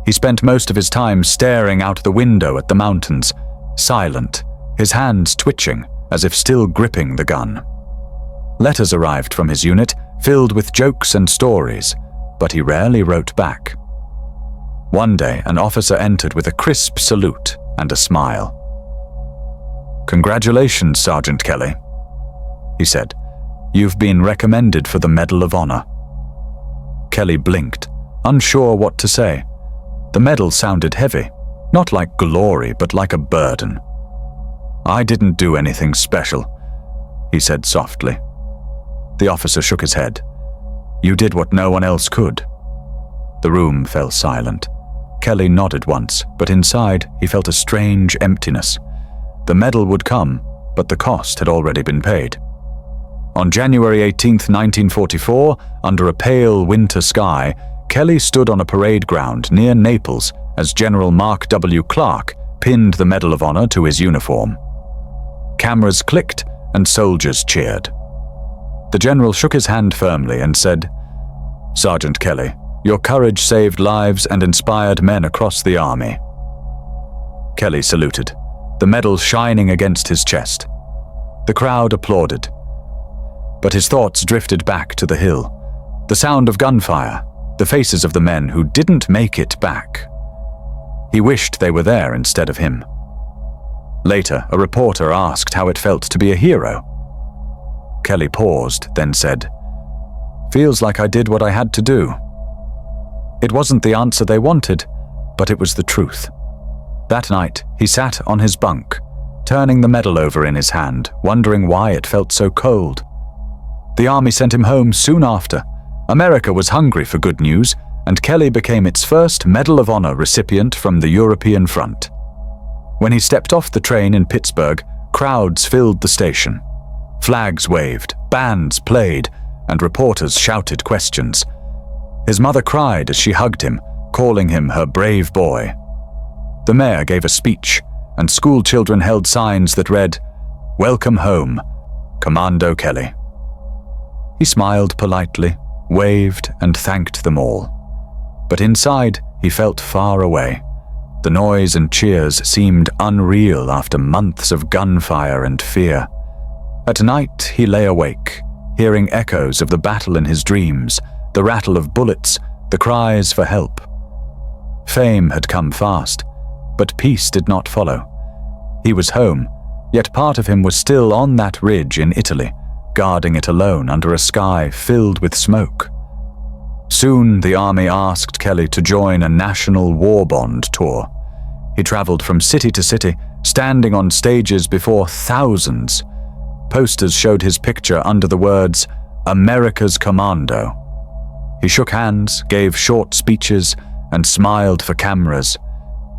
He spent most of his time staring out the window at the mountains, silent, his hands twitching, as if still gripping the gun. Letters arrived from his unit, filled with jokes and stories, but he rarely wrote back. One day, an officer entered with a crisp salute and a smile. "Congratulations, Sergeant Kelly," he said. "You've been recommended for the Medal of Honor." Kelly blinked, unsure what to say. The medal sounded heavy, not like glory, but like a burden. "I didn't do anything special," he said softly. The officer shook his head. "You did what no one else could." The room fell silent. Kelly nodded once, but inside he felt a strange emptiness. The medal would come, but the cost had already been paid. On January 18, 1944, under a pale winter sky, Kelly stood on a parade ground near Naples as General Mark W. Clark pinned the Medal of Honor to his uniform. Cameras clicked and soldiers cheered. The general shook his hand firmly and said, "Sergeant Kelly, your courage saved lives and inspired men across the army." Kelly saluted, the medal shining against his chest. The crowd applauded. But his thoughts drifted back to the hill, the sound of gunfire, the faces of the men who didn't make it back. He wished they were there instead of him. Later, a reporter asked how it felt to be a hero. Kelly paused, then said, "Feels like I did what I had to do." It wasn't the answer they wanted, but it was the truth. That night, he sat on his bunk, turning the medal over in his hand, wondering why it felt so cold. The army sent him home soon after. America was hungry for good news, and Kelly became its first Medal of Honor recipient from the European front. When he stepped off the train in Pittsburgh, crowds filled the station. Flags waved, bands played, and reporters shouted questions. His mother cried as she hugged him, calling him her brave boy. The mayor gave a speech, and school children held signs that read, "Welcome home, Commando Kelly." He smiled politely, waved, and thanked them all. But inside, he felt far away. The noise and cheers seemed unreal after months of gunfire and fear. At night, he lay awake, hearing echoes of the battle in his dreams, the rattle of bullets, the cries for help. Fame had come fast, but peace did not follow. He was home, yet part of him was still on that ridge in Italy, guarding it alone under a sky filled with smoke. Soon the army asked Kelly to join a national war bond tour. He traveled from city to city, standing on stages before thousands. Posters showed his picture under the words, "America's Commando." He shook hands, gave short speeches, and smiled for cameras.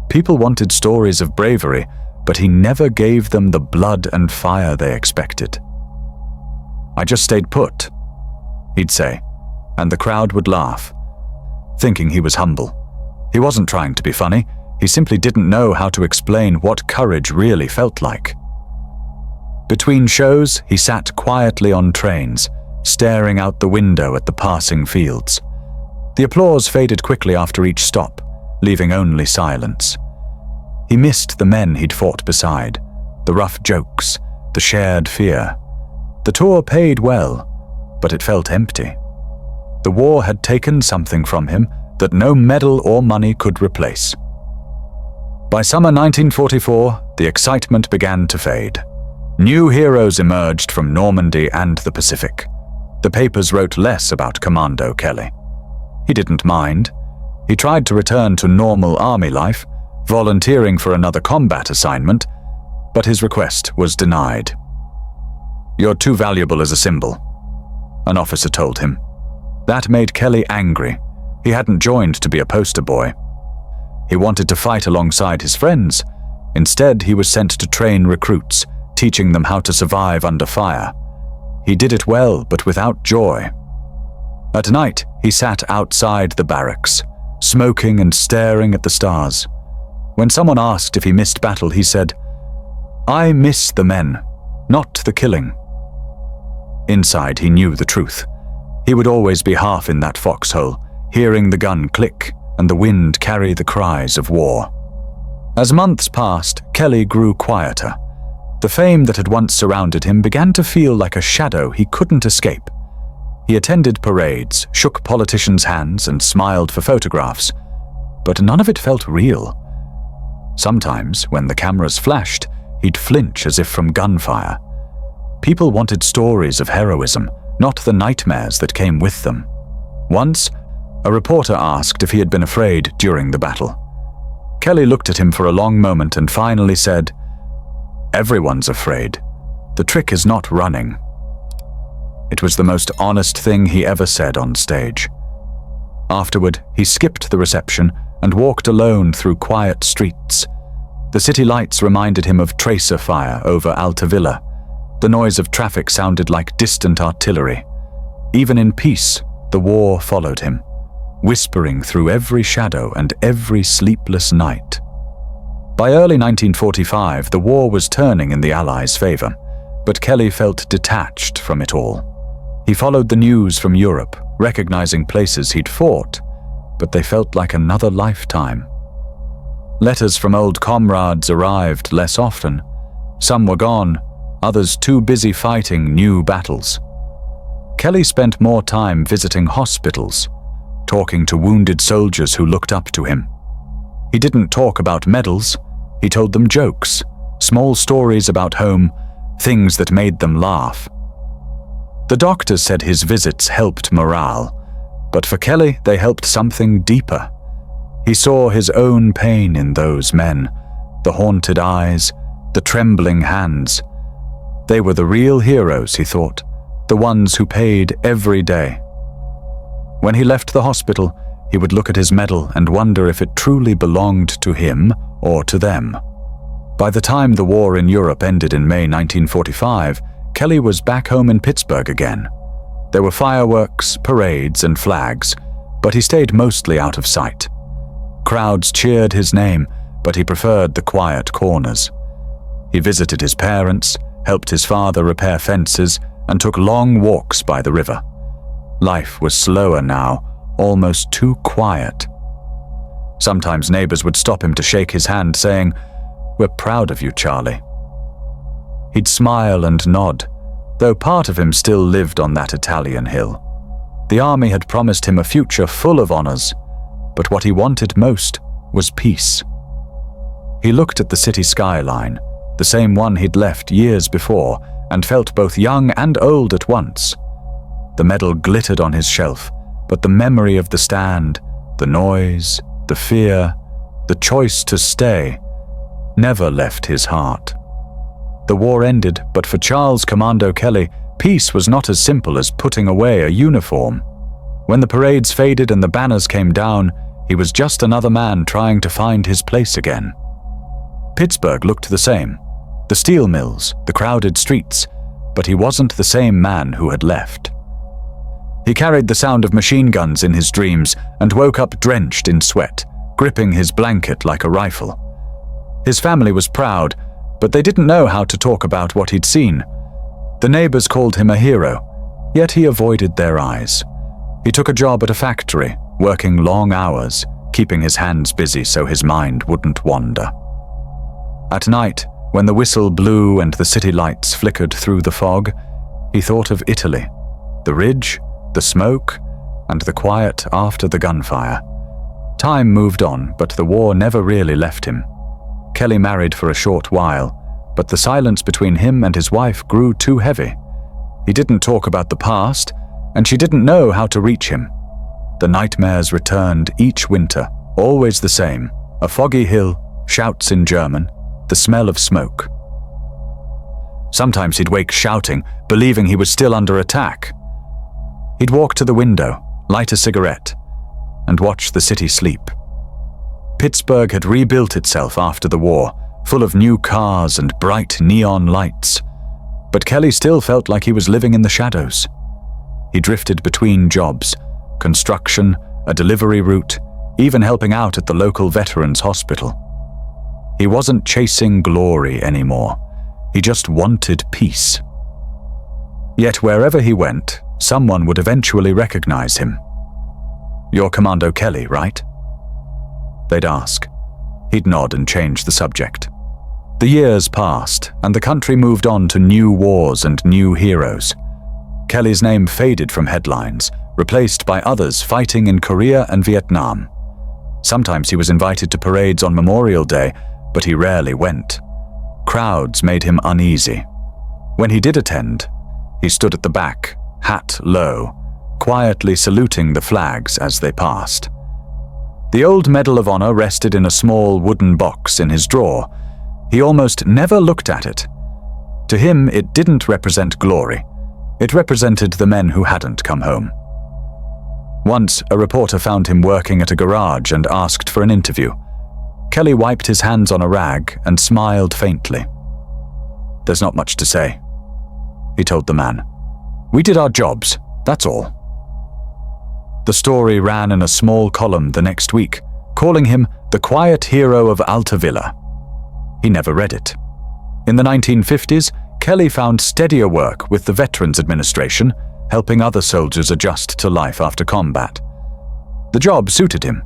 People wanted stories of bravery, but he never gave them the blood and fire they expected. "I just stayed put," he'd say, and the crowd would laugh, thinking he was humble. He wasn't trying to be funny, he simply didn't know how to explain what courage really felt like. Between shows, he sat quietly on trains, staring out the window at the passing fields. The applause faded quickly after each stop, leaving only silence. He missed the men he'd fought beside, the rough jokes, the shared fear. The tour paid well, but it felt empty. The war had taken something from him that no medal or money could replace. By summer 1944, the excitement began to fade. New heroes emerged from Normandy and the Pacific. The papers wrote less about Commando Kelly. He didn't mind. He tried to return to normal army life, volunteering for another combat assignment, but his request was denied. "You're too valuable as a symbol," an officer told him. That made Kelly angry. He hadn't joined to be a poster boy. He wanted to fight alongside his friends. Instead, he was sent to train recruits, teaching them how to survive under fire. He did it well, but without joy. At night, he sat outside the barracks, smoking and staring at the stars. When someone asked if he missed battle, he said, "I miss the men, not the killing." Inside, he knew the truth. He would always be half in that foxhole, hearing the gun click and the wind carry the cries of war. As months passed, Kelly grew quieter. The fame that had once surrounded him began to feel like a shadow he couldn't escape. He attended parades, shook politicians' hands, and smiled for photographs, but none of it felt real. Sometimes, when the cameras flashed, he'd flinch as if from gunfire. People wanted stories of heroism, not the nightmares that came with them. Once, a reporter asked if he had been afraid during the battle. Kelly looked at him for a long moment and finally said, "Everyone's afraid. The trick is not running." It was the most honest thing he ever said on stage. Afterward, he skipped the reception and walked alone through quiet streets. The city lights reminded him of tracer fire over Altavilla. The noise of traffic sounded like distant artillery. Even in peace, the war followed him, whispering through every shadow and every sleepless night. By early 1945, the war was turning in the Allies' favor, but Kelly felt detached from it all. He followed the news from Europe, recognizing places he'd fought, but they felt like another lifetime. Letters from old comrades arrived less often. Some were gone, others too busy fighting new battles. Kelly spent more time visiting hospitals, talking to wounded soldiers who looked up to him. He didn't talk about medals, he told them jokes, small stories about home, things that made them laugh. The doctors said his visits helped morale, but for Kelly they helped something deeper. He saw his own pain in those men, the haunted eyes, the trembling hands. They were the real heroes, he thought, the ones who paid every day. When he left the hospital, he would look at his medal and wonder if it truly belonged to him or to them. By the time the war in Europe ended in May 1945, Kelly was back home in Pittsburgh again. There were fireworks, parades, and flags, but he stayed mostly out of sight. Crowds cheered his name, but he preferred the quiet corners. He visited his parents, helped his father repair fences, and took long walks by the river. Life was slower now, almost too quiet. Sometimes neighbors would stop him to shake his hand, saying, "We're proud of you, Charlie." He'd smile and nod, though part of him still lived on that Italian hill. The army had promised him a future full of honors, but what he wanted most was peace. He looked at the city skyline, the same one he'd left years before, and felt both young and old at once. The medal glittered on his shelf, but the memory of the stand, the noise, the fear, the choice to stay, never left his heart. The war ended, but for Charles Commando Kelly, peace was not as simple as putting away a uniform. When the parades faded and the banners came down, he was just another man trying to find his place again. Pittsburgh looked the same. The steel mills, the crowded streets, but he wasn't the same man who had left. He carried the sound of machine guns in his dreams and woke up drenched in sweat, gripping his blanket like a rifle. His family was proud, but they didn't know how to talk about what he'd seen. The neighbors called him a hero, yet he avoided their eyes. He took a job at a factory, working long hours, keeping his hands busy so his mind wouldn't wander. At night, when the whistle blew and the city lights flickered through the fog, he thought of Italy, the ridge, the smoke, and the quiet after the gunfire. Time moved on, but the war never really left him. Kelly married for a short while, but the silence between him and his wife grew too heavy. He didn't talk about the past, and she didn't know how to reach him. The nightmares returned each winter, always the same: a foggy hill, shouts in German, the smell of smoke. Sometimes he'd wake shouting, believing he was still under attack. He'd walk to the window, light a cigarette, and watch the city sleep. Pittsburgh had rebuilt itself after the war, full of new cars and bright neon lights. But Kelly still felt like he was living in the shadows. He drifted between jobs, construction, a delivery route, even helping out at the local veterans hospital. He wasn't chasing glory anymore. He just wanted peace. Yet wherever he went, someone would eventually recognize him. "You're Commando Kelly, right?" They'd ask. He'd nod and change the subject. The years passed, and the country moved on to new wars and new heroes. Kelly's name faded from headlines, replaced by others fighting in Korea and Vietnam. Sometimes he was invited to parades on Memorial Day, but he rarely went. Crowds made him uneasy. When he did attend, he stood at the back, hat low, quietly saluting the flags as they passed. The old Medal of Honor rested in a small wooden box in his drawer. He almost never looked at it. To him, it didn't represent glory. It represented the men who hadn't come home. Once, a reporter found him working at a garage and asked for an interview. Kelly wiped his hands on a rag and smiled faintly. "There's not much to say," he told the man. "We did our jobs, that's all." The story ran in a small column the next week, calling him the quiet hero of Altavilla. He never read it. In the 1950s, Kelly found steadier work with the Veterans Administration, helping other soldiers adjust to life after combat. The job suited him.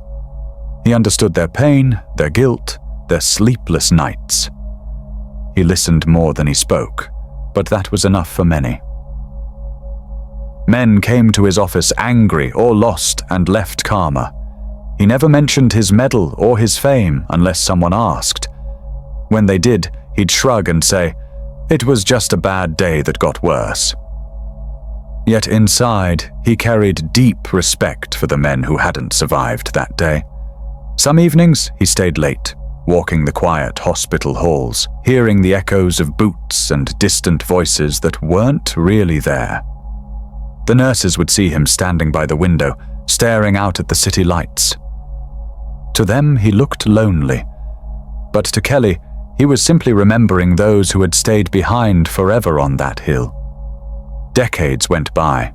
He understood their pain, their guilt, their sleepless nights. He listened more than he spoke, but that was enough for many. Men came to his office angry or lost and left calmer. He never mentioned his medal or his fame unless someone asked. When they did, he'd shrug and say, "It was just a bad day that got worse." Yet inside, he carried deep respect for the men who hadn't survived that day. Some evenings, he stayed late, walking the quiet hospital halls, hearing the echoes of boots and distant voices that weren't really there. The nurses would see him standing by the window, staring out at the city lights. To them, he looked lonely. But to Kelly, he was simply remembering those who had stayed behind forever on that hill. Decades went by,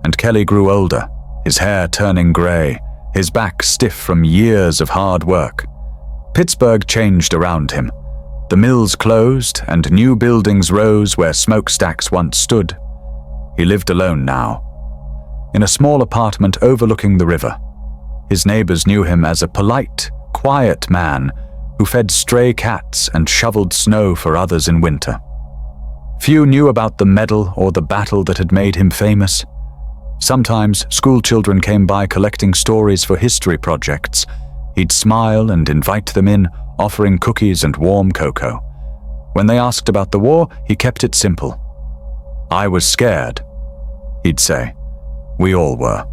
and Kelly grew older, his hair turning grey, his back stiff from years of hard work. Pittsburgh changed around him. The mills closed, and new buildings rose where smokestacks once stood. He lived alone now, in a small apartment overlooking the river. His neighbors knew him as a polite, quiet man who fed stray cats and shoveled snow for others in winter. Few knew about the medal or the battle that had made him famous. Sometimes school children came by collecting stories for history projects. He'd smile and invite them in, offering cookies and warm cocoa. When they asked about the war, he kept it simple. "I was scared," he'd say. "We all were.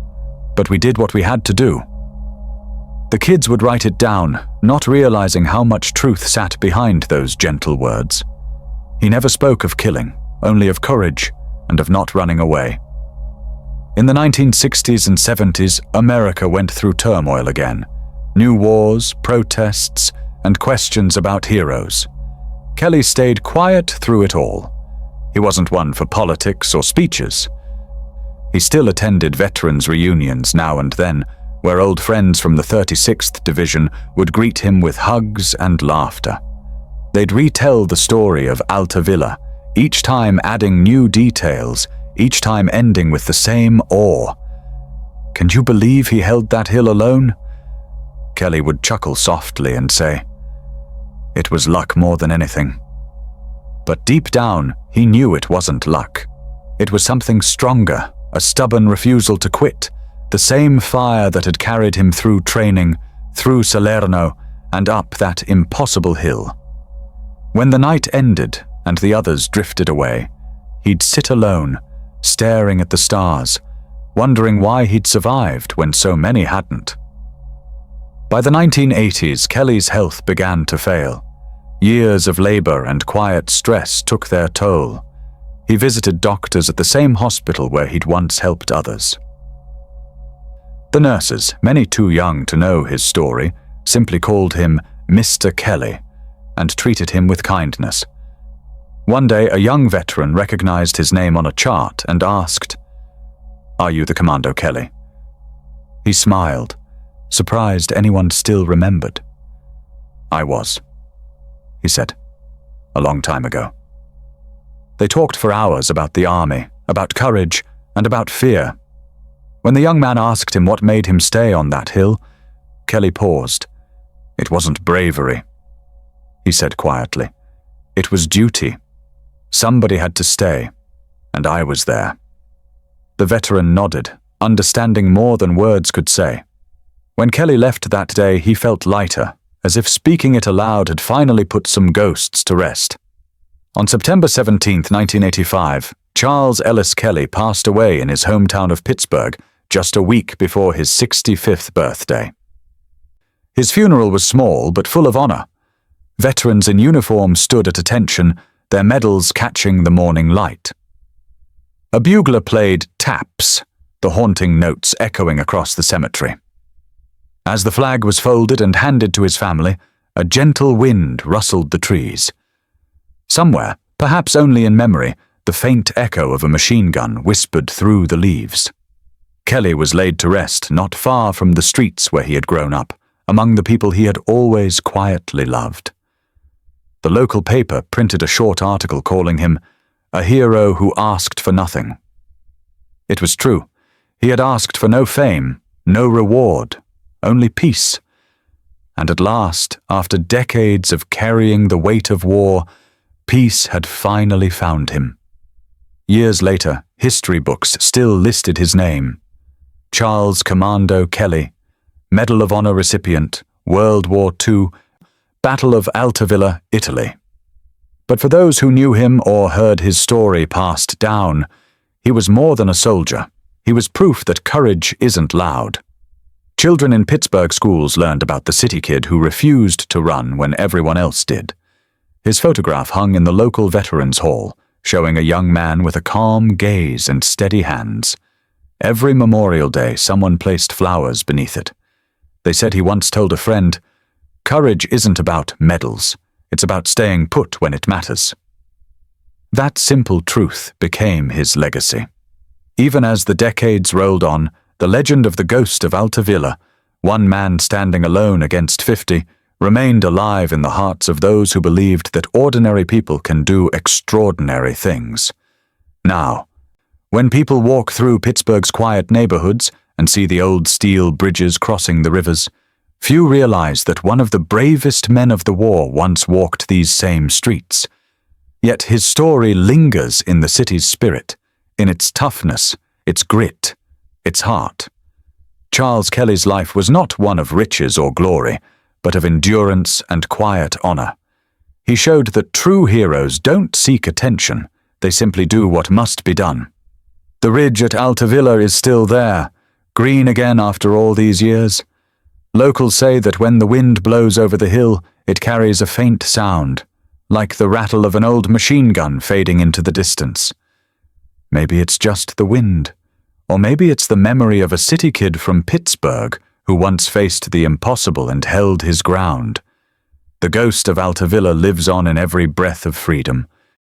But we did what we had to do." The kids would write it down, not realizing how much truth sat behind those gentle words. He never spoke of killing, only of courage and of not running away. In the 1960s and 70s, America went through turmoil again. New wars, protests, and questions about heroes. Kelly stayed quiet through it all. He wasn't one for politics or speeches. He still attended veterans' reunions now and then, where old friends from the 36th Division would greet him with hugs and laughter. They'd retell the story of Altavilla, each time adding new details, each time ending with the same awe. "Can you believe he held that hill alone?" Kelly would chuckle softly and say, "It was luck more than anything." But deep down, he knew it wasn't luck. It was something stronger, a stubborn refusal to quit, the same fire that had carried him through training, through Salerno, and up that impossible hill. When the night ended and the others drifted away, he'd sit alone, staring at the stars, wondering why he'd survived when so many hadn't. By the 1980s, Kelly's health began to fail. Years of labor and quiet stress took their toll. He visited doctors at the same hospital where he'd once helped others. The nurses, many too young to know his story, simply called him Mr. Kelly and treated him with kindness. One day, a young veteran recognized his name on a chart and asked, "Are you the Commando Kelly?" He smiled, surprised anyone still remembered. "I was," he said, "a long time ago." They talked for hours about the army, about courage, and about fear. When the young man asked him what made him stay on that hill, Kelly paused. "It wasn't bravery," he said quietly. It was duty. Somebody had to stay, and I was there. The veteran nodded, understanding more than words could say. When Kelly left that day, he felt lighter, as if speaking it aloud had finally put some ghosts to rest. On September 17, 1985, Charles Ellis Kelly passed away in his hometown of Pittsburgh just a week before his 65th birthday. His funeral was small but full of honor. Veterans in uniform stood at attention, their medals catching the morning light. A bugler played taps, the haunting notes echoing across the cemetery. As the flag was folded and handed to his family, a gentle wind rustled the trees. Somewhere, perhaps only in memory, the faint echo of a machine gun whispered through the leaves. Kelly was laid to rest not far from the streets where he had grown up, among the people he had always quietly loved. The local paper printed a short article calling him a hero who asked for nothing. It was true. He had asked for no fame, no reward, only peace. And at last, after decades of carrying the weight of war, peace had finally found him. Years later, history books still listed his name. Charles Commando Kelly, Medal of Honor recipient, World War II, Battle of Altavilla, Italy. But for those who knew him or heard his story passed down, he was more than a soldier. He was proof that courage isn't loud. Children in Pittsburgh schools learned about the city kid who refused to run when everyone else did. His photograph hung in the local Veterans Hall, showing a young man with a calm gaze and steady hands. Every Memorial Day, someone placed flowers beneath it. They said he once told a friend, "Courage isn't about medals. It's about staying put when it matters." That simple truth became his legacy. Even as the decades rolled on, the legend of the ghost of Altavilla, one man standing alone against 50, remained alive in the hearts of those who believed that ordinary people can do extraordinary things. Now, when people walk through Pittsburgh's quiet neighborhoods and see the old steel bridges crossing the rivers, few realize that one of the bravest men of the war once walked these same streets. Yet his story lingers in the city's spirit, in its toughness, its grit, its heart. Charles Kelly's life was not one of riches or glory, but of endurance and quiet honor. He showed that true heroes don't seek attention, they simply do what must be done. The ridge at Altavilla is still there, green again after all these years. Locals say that when the wind blows over the hill, it carries a faint sound, like the rattle of an old machine gun fading into the distance. Maybe it's just the wind, or maybe it's the memory of a city kid from Pittsburgh who once faced the impossible and held his ground. The ghost of Altavilla lives on in every breath of freedom,